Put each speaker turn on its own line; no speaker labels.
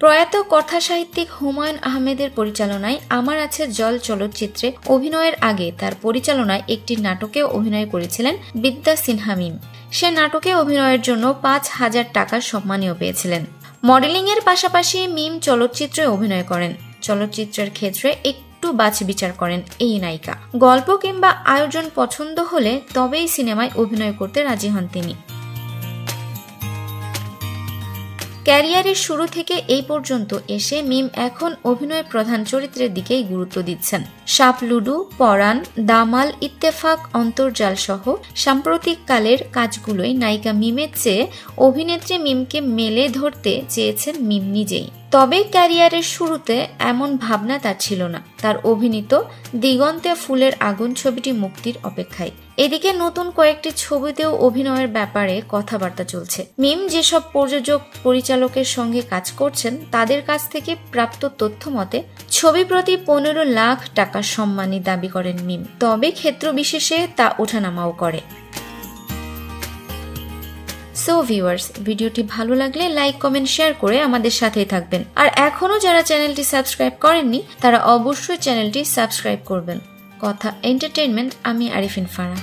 প্রয়াত কথা সাহিত্যিক হুমায়ুন আহমেদের পরিচালনায় আমার আছে জল চলচ্চিত্রে অভিনয়ের আগে তার পরিচালনায় একটি নাটকে অভিনয় করেছিলেন বিদ্যা সিনহা মিম। সে নাটকে অভিনয়ের জন্য ৫,০০০ টাকার সম্মানীয় পেয়েছিলেন। মডেলিং এর পাশাপাশি মিম চলচ্চিত্রে অভিনয় করেন। চলচ্চিত্রের ক্ষেত্রে একটু বাছবিচার করেন এই নায়িকা। গল্প কিংবা আয়োজন পছন্দ হলে তবেই সিনেমায় অভিনয় করতে রাজি হন তিনি। ক্যারিয়ারের শুরু থেকে এই পর্যন্ত এসে মিম এখন অভিনয় প্রধান চরিত্রের দিকেই গুরুত্ব দিচ্ছেন। সাপ লুডু, পরাণ, দামাল, ইত্তেফাক, অন্তর্জাল সহ সাম্প্রতিক কালের কাজগুলোই নায়িকা মিমের চেয়ে অভিনেত্রী মিমকে মেলে ধরতে চেয়েছেন মিম নিজেই। তবে ক্যারিয়ারের শুরুতে এমন ভাবনা তার ছিল না। তার অভিনীত দিগন্তে ফুলের আগুন ছবিটি মুক্তির অপেক্ষায়। এদিকে নতুন কয়েকটি ছবিতেও অভিনয়ের ব্যাপারে কথাবার্তা চলছে। মিম যেসব প্রযোজক পরিচালকের সঙ্গে কাজ করছেন তাদের কাছ থেকে প্রাপ্ত তথ্য মতে ছবি প্রতি ১৫ লাখ টাকা সম্মানী দাবি করেন মিম। তবে ক্ষেত্র বিশেষে তা ওঠানামাও করে। সো ভিউয়ার্স, ভিডিওটি ভালো লাগলে লাইক, কমেন্ট, শেয়ার করে আমাদের সাথেই থাকবেন। আর এখনো যারা চ্যানেলটি সাবস্ক্রাইব করেননি তারা অবশ্যই চ্যানেলটি সাবস্ক্রাইব করবেন। কথা এন্টারটেইনমেন্ট, আমি আরিফিন ফারাহ।